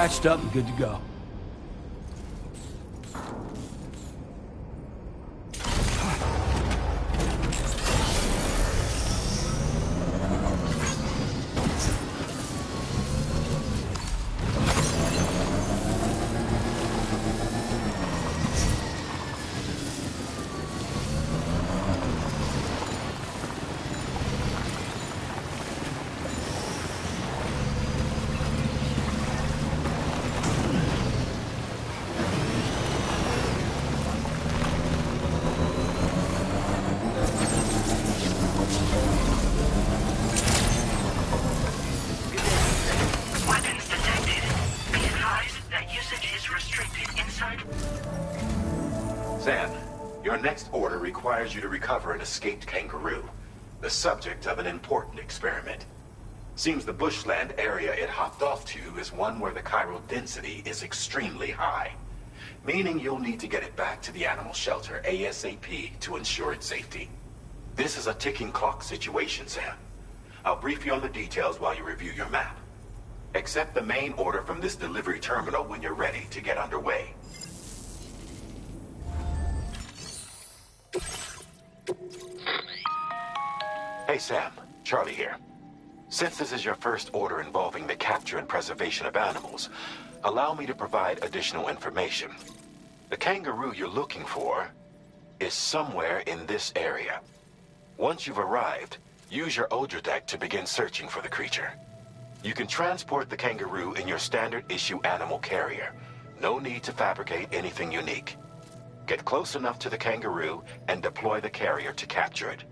patched up and good to go. Your next order requires you to recover an escaped kangaroo, the subject of an important experiment. Seems the bushland area it hopped off to is one where the chiral density is extremely high, meaning you'll need to get it back to the animal shelter ASAP to ensure its safety. This is a ticking clock situation, Sam. I'll brief you on the details while you review your map. Accept the main order from this delivery terminal when you're ready to get underway. Hey Sam, Charlie here. Since this is your first order involving the capture and preservation of animals, allow me to provide additional information. The kangaroo you're looking for is somewhere in this area. Once you've arrived, use your Odradek to begin searching for the creature. You can transport the kangaroo in your standard issue animal carrier. No need to fabricate anything unique. Get close enough to the kangaroo and deploy the carrier to capture it.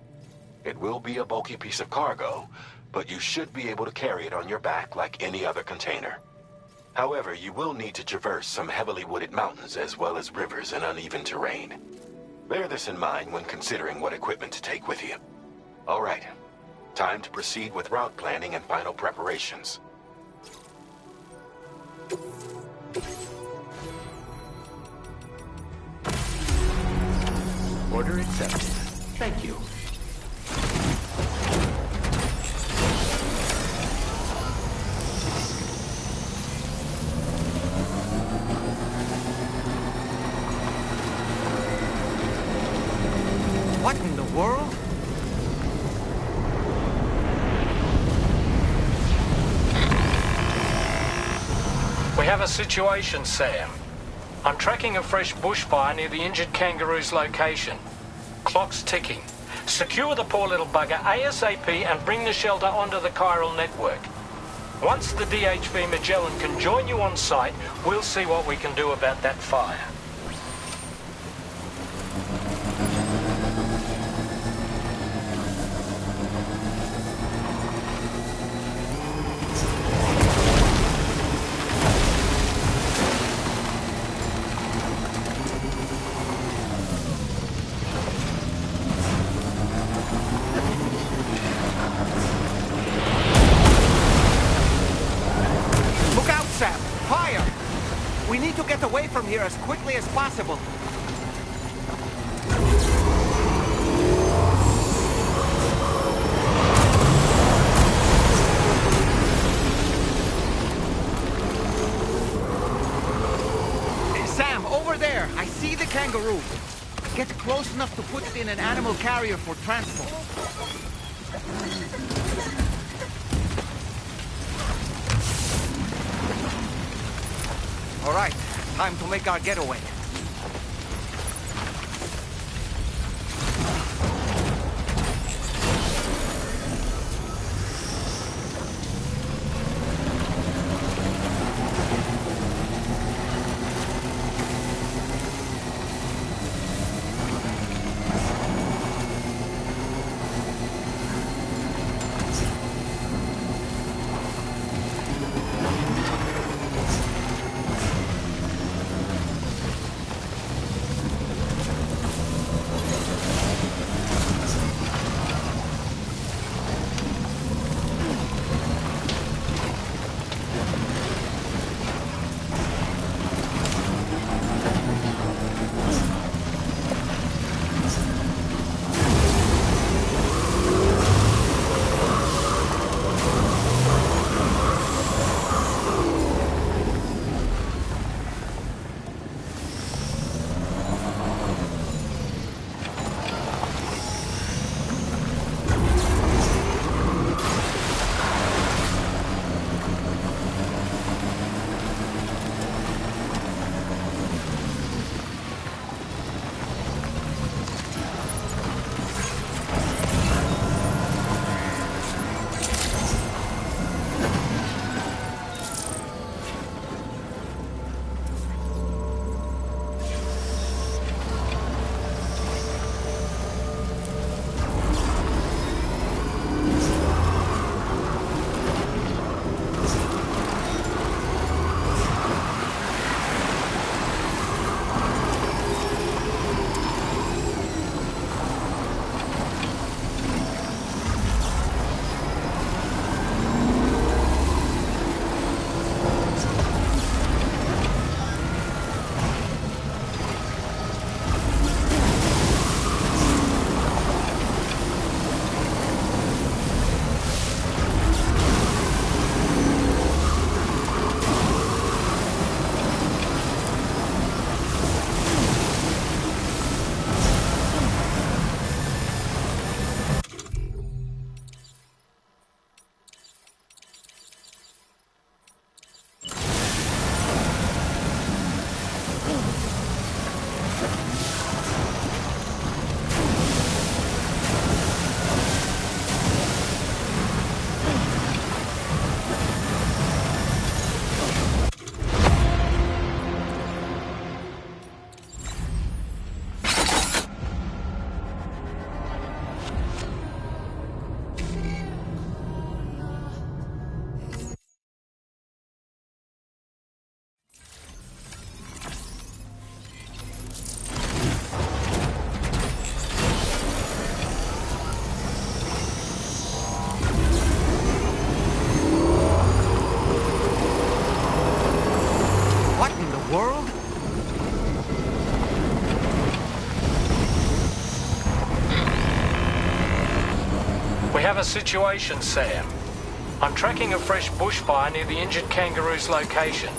It will be a bulky piece of cargo, but you should be able to carry it on your back like any other container. However, you will need to traverse some heavily wooded mountains as well as rivers and uneven terrain. Bear this in mind when considering what equipment to take with you. All right, time to proceed with route planning and final preparations. Order accepted. Thank you. What in the world? We have a situation, Sam. I'm tracking a fresh bushfire near the injured kangaroo's location. Clock's ticking. Secure the poor little bugger ASAP and bring the shelter onto the chiral network. Once the DHV Magellan can join you on site, we'll see what we can do about that fire. Away from here as quickly as possible. Hey, Sam, over there. I see the kangaroo. Get close enough to put it in an animal carrier for transport. All right. Time to make our getaway. have a situation, Sam. I'm tracking a fresh bushfire near the injured kangaroo's location.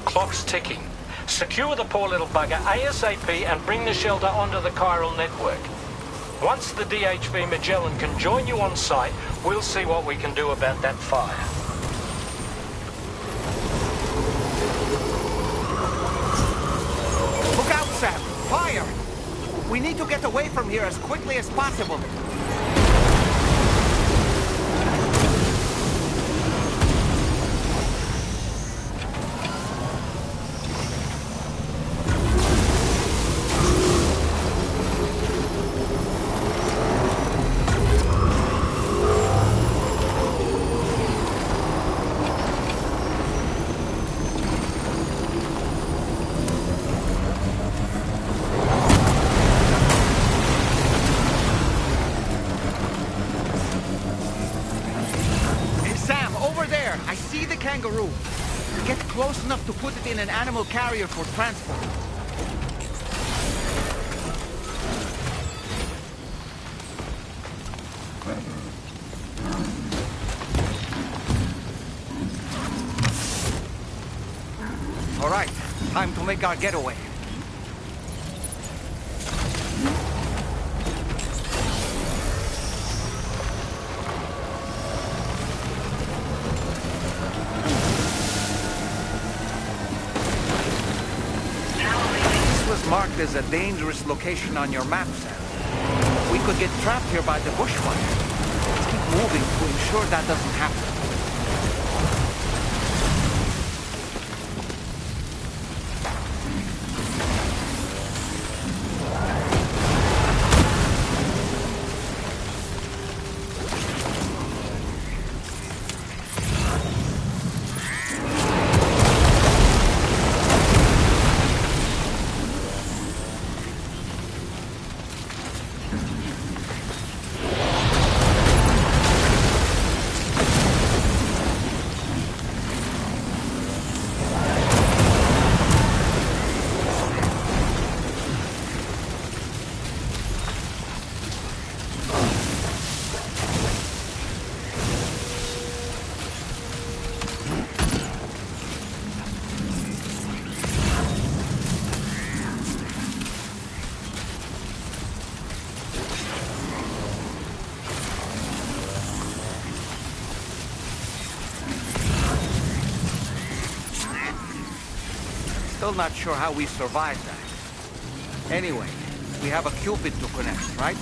Clock's ticking. Secure the poor little bugger ASAP and bring the shelter onto the chiral network. Once the DHV Magellan can join you on site, we'll see what we can do about that fire. Look out, Sam! Fire! We need to get away from here as quickly as possible. Kangaroo. Get close enough to put it in an animal carrier for transport. All right, time to make our getaway. Marked as a dangerous location on your map, Sam. We could get trapped here by the bushfire. Let's keep moving to ensure that doesn't happen. Still not sure how we survived that. Anyway, we have a Cupid to connect, right?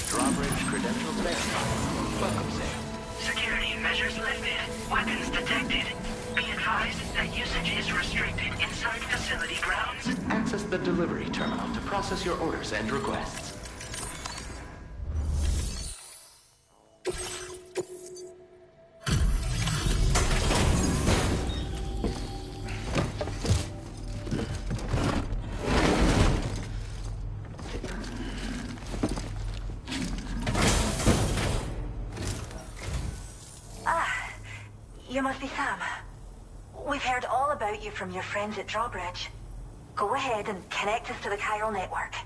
Drawbridge credentials verified. Welcome, Sam. Security measures lifted. Weapons detected. Be advised that usage is restricted inside facility grounds. Access the delivery terminal to process your orders and requests. You must be Sam. We've heard all about you from your friends at Drawbridge. Go ahead and connect us to the chiral network.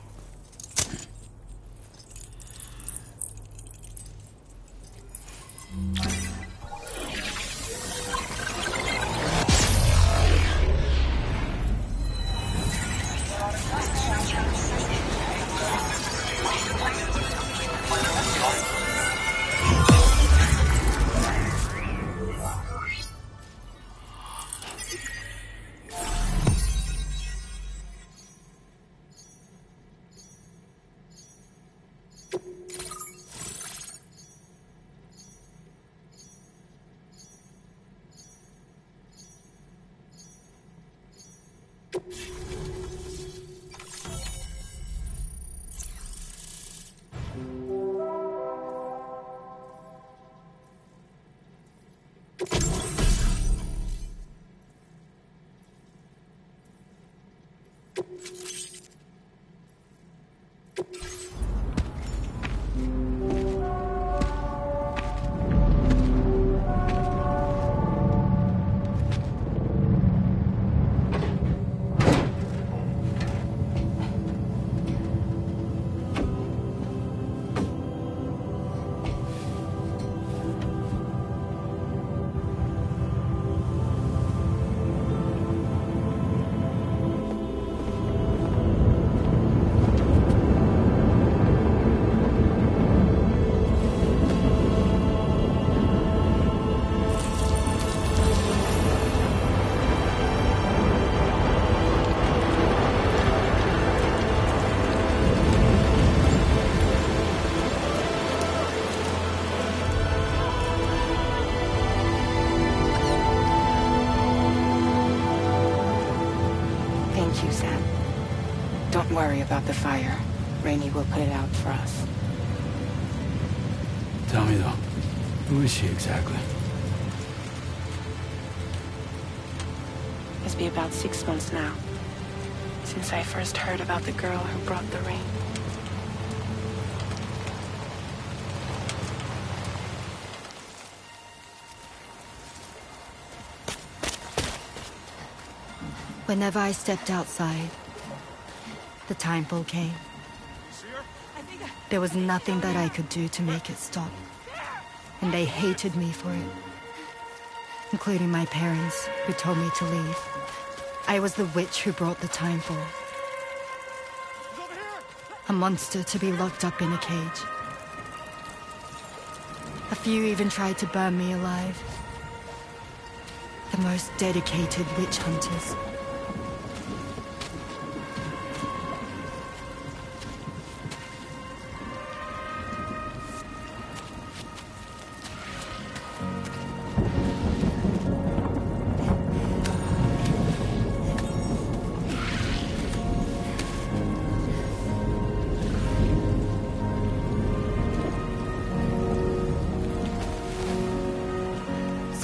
Don't worry about the fire. Rainey will put it out for us. Tell me though, who is she exactly? It's been about 6 months now, since I first heard about the girl who brought the rain. Whenever I stepped outside, the timefall came. There was nothing that I could do to make it stop. And they hated me for it. Including my parents, who told me to leave. I was the witch who brought the timefall. A monster to be locked up in a cage. A few even tried to burn me alive. The most dedicated witch hunters.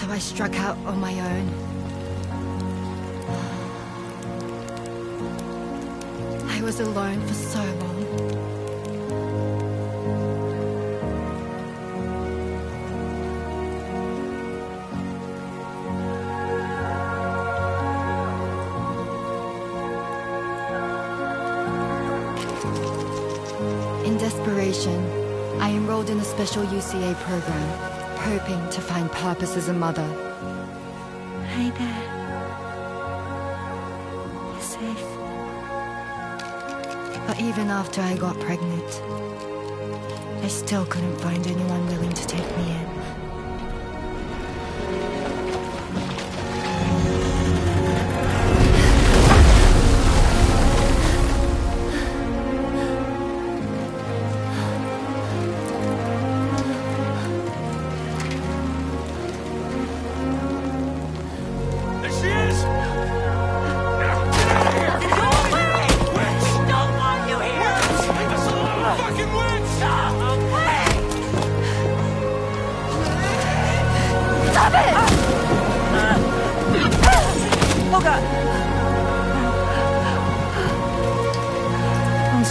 I struck out on my own. I was alone for so long. In desperation, I enrolled in a special UCA program. Hoping to find purpose as a mother. Hi there. You're safe. But even after I got pregnant, I still couldn't find anyone willing to take me in.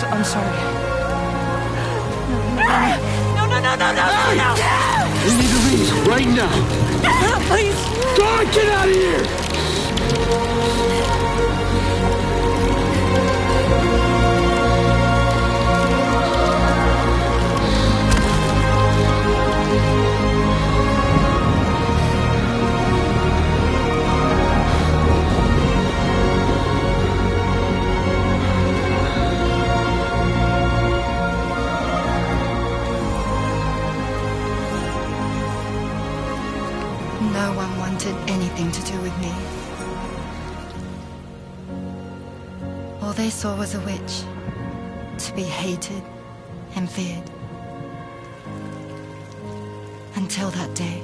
I'm sorry. No! We need to leave right now. Please. God, get out of here! No one wanted anything to do with me. All they saw was a witch, to be hated and feared. Until that day.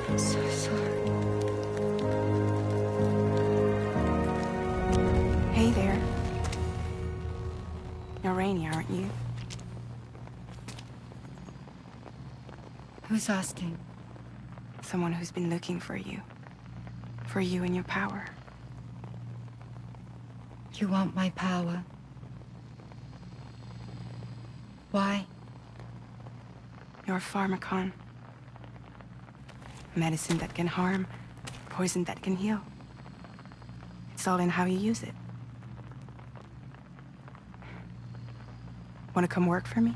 I'm so sorry. Hey there. You're Rainey, aren't you? Who's asking? Someone who's been looking for you. For you and your power. You want my power? Why? You're a pharmacon. Medicine that can harm, poison that can heal. It's all in how you use it. Want to come work for me?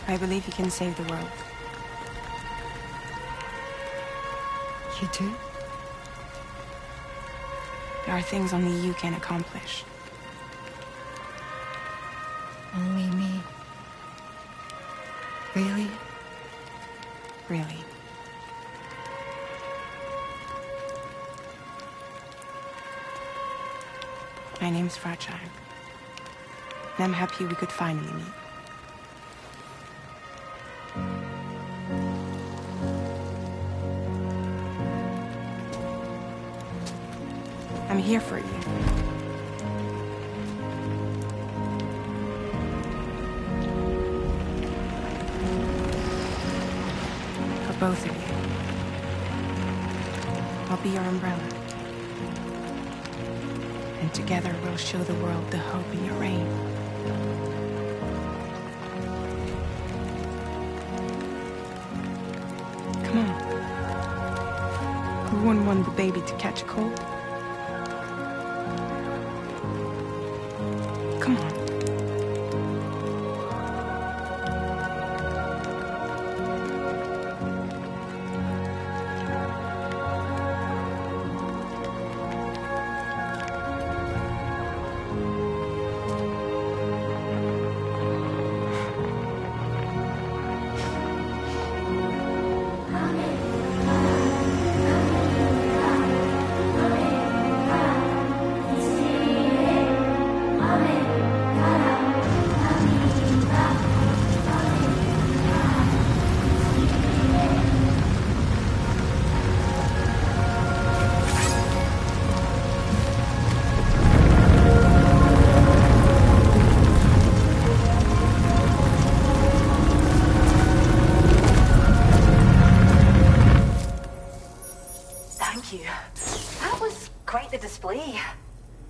I believe you can save the world. You do? There are things only you can accomplish. Only me. Really? Really. My name's Fragile. And I'm happy we could finally meet. I'm here for you. For both of you. I'll be your umbrella. And together we'll show the world the hope in your reign. Come on. Who wouldn't want the baby to catch a cold? Come on.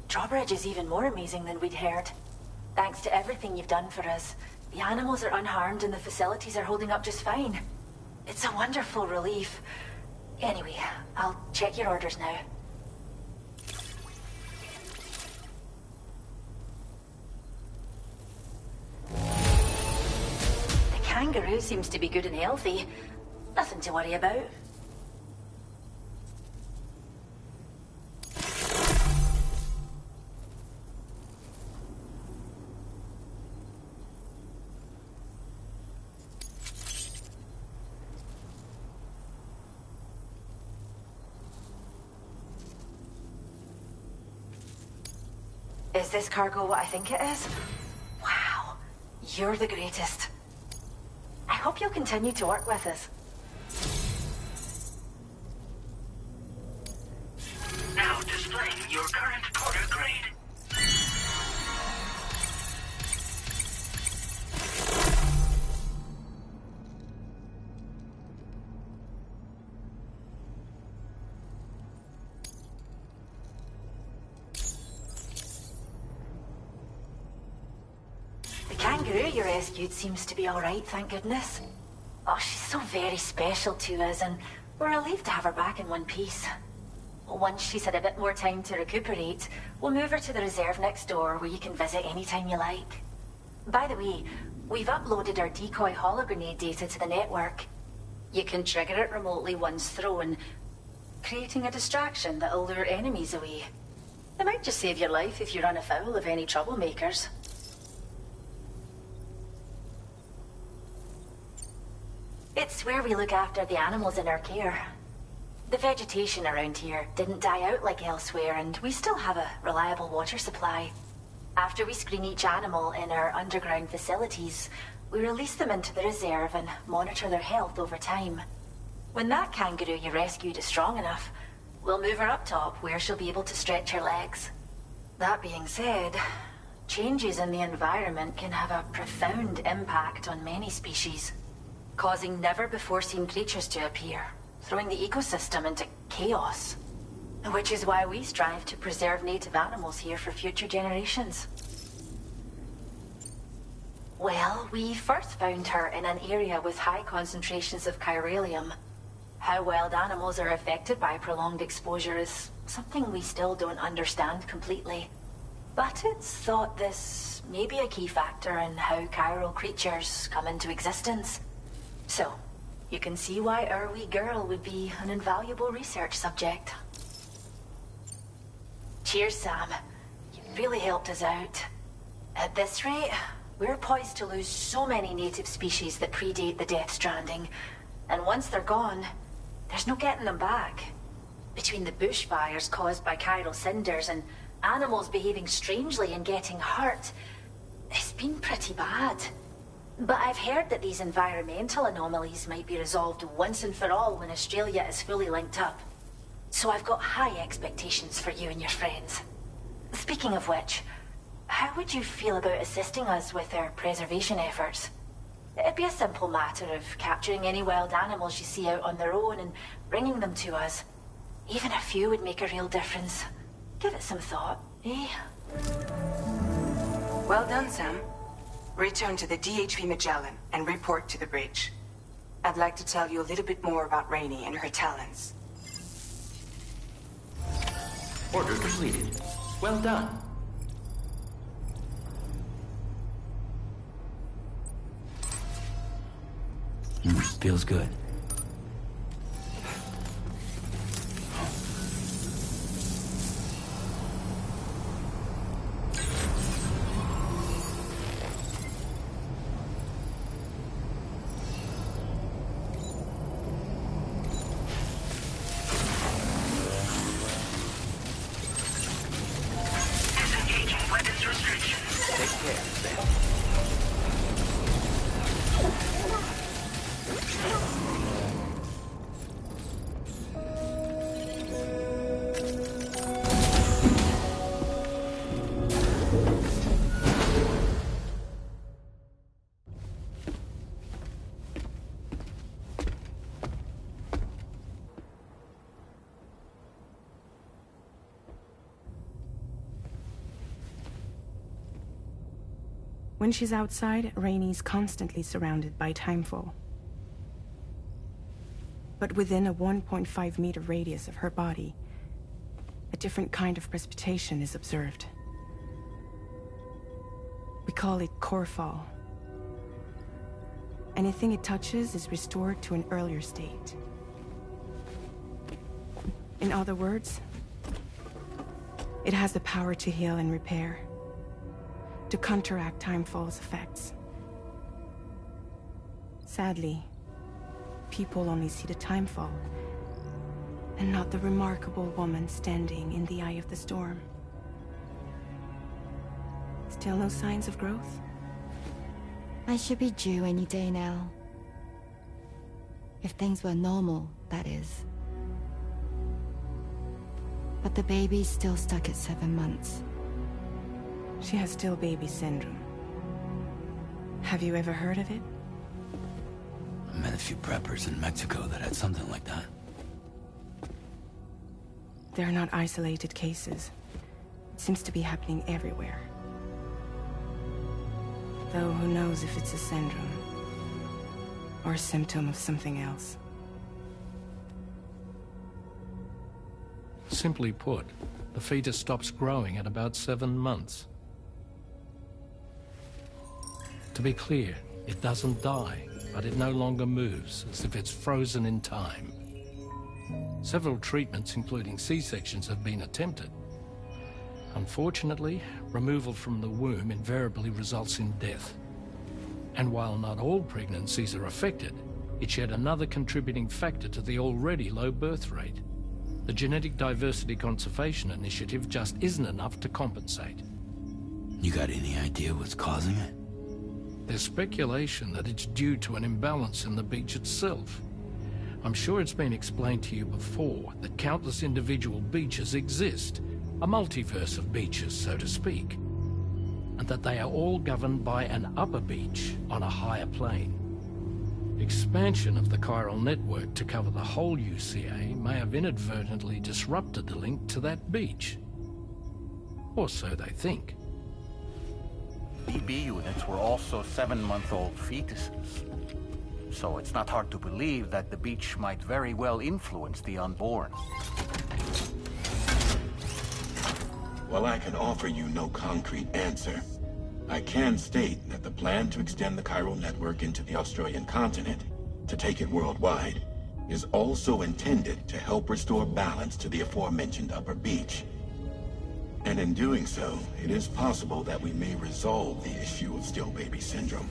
Drawbridge is even more amazing than we'd heard. Thanks to everything you've done for us, the animals are unharmed and the facilities are holding up just fine. It's a wonderful relief. Anyway, I'll check your orders now. The kangaroo seems to be good and healthy. Nothing to worry about. Is this cargo what I think it is? Wow, you're the greatest. I hope you'll continue to work with us. Now displaying your current quarter grade. The kangaroo you rescued seems to be alright, thank goodness. Oh, she's so very special to us, and we're relieved to have her back in one piece. Once she's had a bit more time to recuperate, we'll move her to the reserve next door where you can visit anytime you like. By the way, we've uploaded our decoy hologrenade data to the network. You can trigger it remotely once thrown, creating a distraction that'll lure enemies away. It might just save your life if you run afoul of any troublemakers. It's where we look after the animals in our care. The vegetation around here didn't die out like elsewhere, and we still have a reliable water supply. After we screen each animal in our underground facilities, we release them into the reserve and monitor their health over time. When that kangaroo you rescued is strong enough, we'll move her up top where she'll be able to stretch her legs. That being said, changes in the environment can have a profound impact on many species, causing never-before-seen creatures to appear, throwing the ecosystem into chaos. Which is why we strive to preserve native animals here for future generations. Well, we first found her in an area with high concentrations of chiralium. How wild animals are affected by prolonged exposure is something we still don't understand completely. But it's thought this may be a key factor in how chiral creatures come into existence. So, you can see why our wee girl would be an invaluable research subject. Cheers, Sam. You really helped us out. At this rate, we're poised to lose so many native species that predate the Death Stranding. And once they're gone, there's no getting them back. Between the bushfires caused by chiral cinders and animals behaving strangely and getting hurt, it's been pretty bad. But I've heard that these environmental anomalies might be resolved once and for all when Australia is fully linked up. So I've got high expectations for you and your friends. Speaking of which, how would you feel about assisting us with our preservation efforts? It'd be a simple matter of capturing any wild animals you see out on their own and bringing them to us. Even a few would make a real difference. Give it some thought, eh? Well done, Sam. Return to the DHV Magellan and report to the bridge. I'd like to tell you a little bit more about Rainey and her talents. Order completed. Well done. Feels good. Disengaging weapons restrictions. Take care, Sam. When she's outside, Rainey's constantly surrounded by timefall. But within a 1.5-meter radius of her body, a different kind of precipitation is observed. We call it core fall. Anything it touches is restored to an earlier state. In other words, it has the power to heal and repair, to counteract timefall's effects. Sadly, people only see the timefall, and not the remarkable woman standing in the eye of the storm. Still no signs of growth? I should be due any day now. If things were normal, that is. But the baby's still stuck at 7 months. She has still baby syndrome. Have you ever heard of it? I met a few preppers in Mexico that had something like that. They're not isolated cases. It seems to be happening everywhere. Though who knows if it's a syndrome or a symptom of something else. Simply put, the fetus stops growing at about 7 months. To be clear, it doesn't die, but it no longer moves, as if it's frozen in time. Several treatments, including C-sections, have been attempted. Unfortunately, removal from the womb invariably results in death. And while not all pregnancies are affected, it's yet another contributing factor to the already low birth rate. The Genetic Diversity Conservation Initiative just isn't enough to compensate. You got any idea what's causing it? There's speculation that it's due to an imbalance in the beach itself. I'm sure it's been explained to you before that countless individual beaches exist, a multiverse of beaches, so to speak, and that they are all governed by an upper beach on a higher plane. Expansion of the chiral network to cover the whole UCA may have inadvertently disrupted the link to that beach. Or so they think. BB units were also 7-month-old fetuses. So it's not hard to believe that the beach might very well influence the unborn. While I can offer you no concrete answer, I can state that the plan to extend the chiral network into the Australian continent, to take it worldwide, is also intended to help restore balance to the aforementioned upper beach. And in doing so, it is possible that we may resolve the issue of still baby syndrome.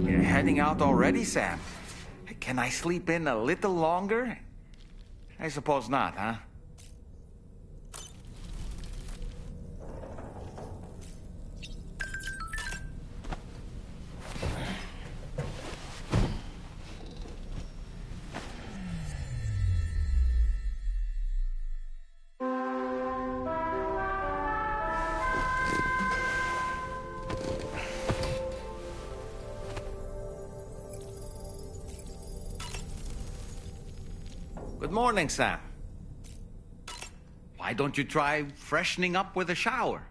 You're heading out already, Sam? Can I sleep in a little longer? I suppose not, huh? Good morning, Sam. Why don't you try freshening up with a shower?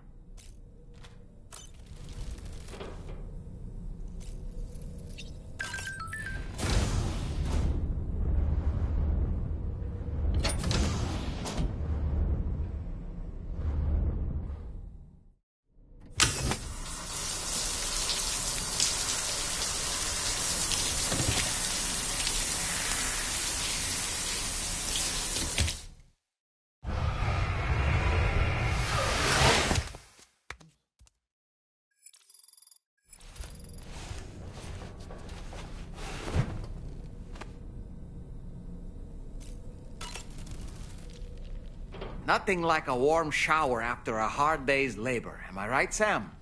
Nothing like a warm shower after a hard day's labor. Am I right, Sam?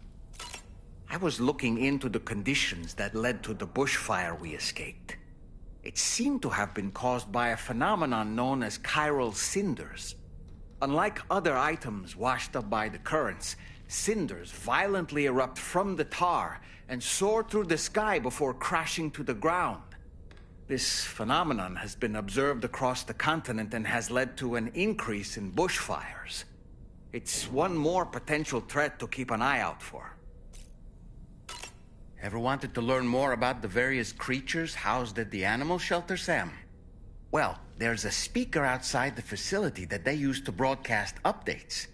I was looking into the conditions that led to the bushfire we escaped. It seemed to have been caused by a phenomenon known as chiral cinders. Unlike other items washed up by the currents, cinders violently erupt from the tar and soar through the sky before crashing to the ground. This phenomenon has been observed across the continent and has led to an increase in bushfires. It's one more potential threat to keep an eye out for. Ever wanted to learn more about the various creatures housed at the animal shelter, Sam? Well, there's a speaker outside the facility that they use to broadcast updates.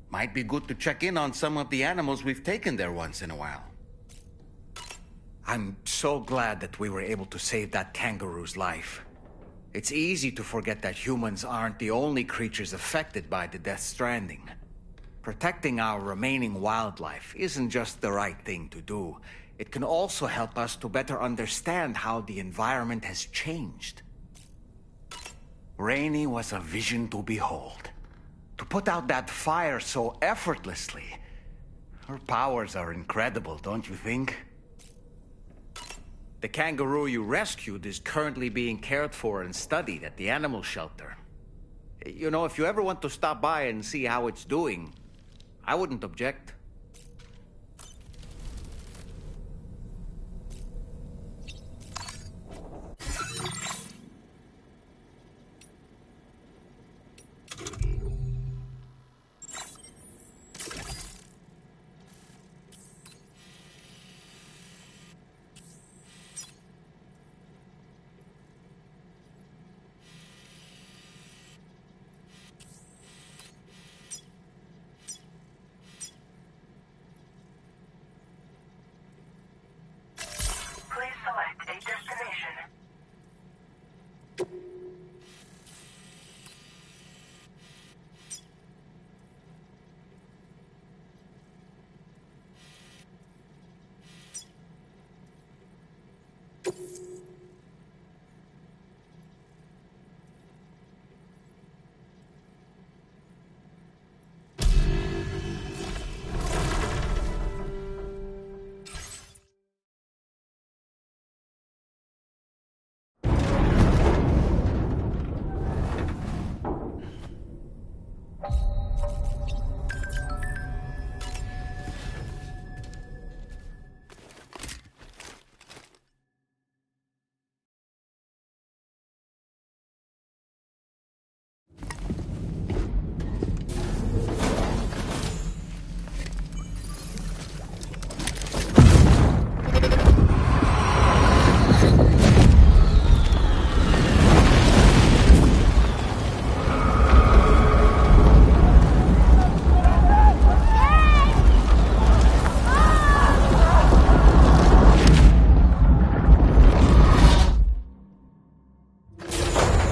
Might be good to check in on some of the animals we've taken there once in a while. I'm so glad that we were able to save that kangaroo's life. It's easy to forget that humans aren't the only creatures affected by the Death Stranding. Protecting our remaining wildlife isn't just the right thing to do. It can also help us to better understand how the environment has changed. Rainey was a vision to behold. To put out that fire so effortlessly. Her powers are incredible, don't you think? The kangaroo you rescued is currently being cared for and studied at the animal shelter. You know, if you ever want to stop by and see how it's doing, I wouldn't object.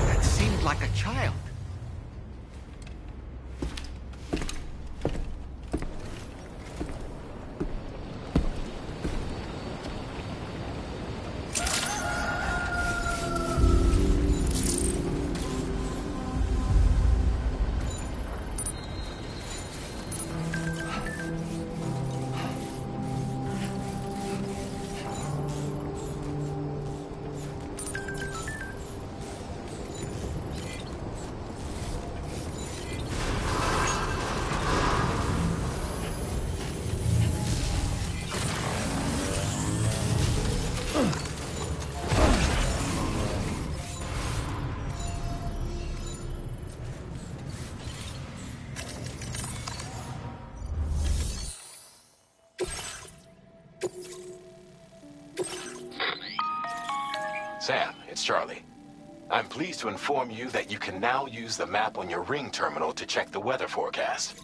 That seemed like a child. Sam, it's Charlie. I'm pleased to inform you that you can now use the map on your ring terminal to check the weather forecast.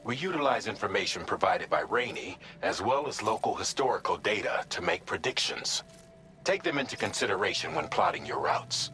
We utilize information provided by Rainey, as well as local historical data, to make predictions. Take them into consideration when plotting your routes.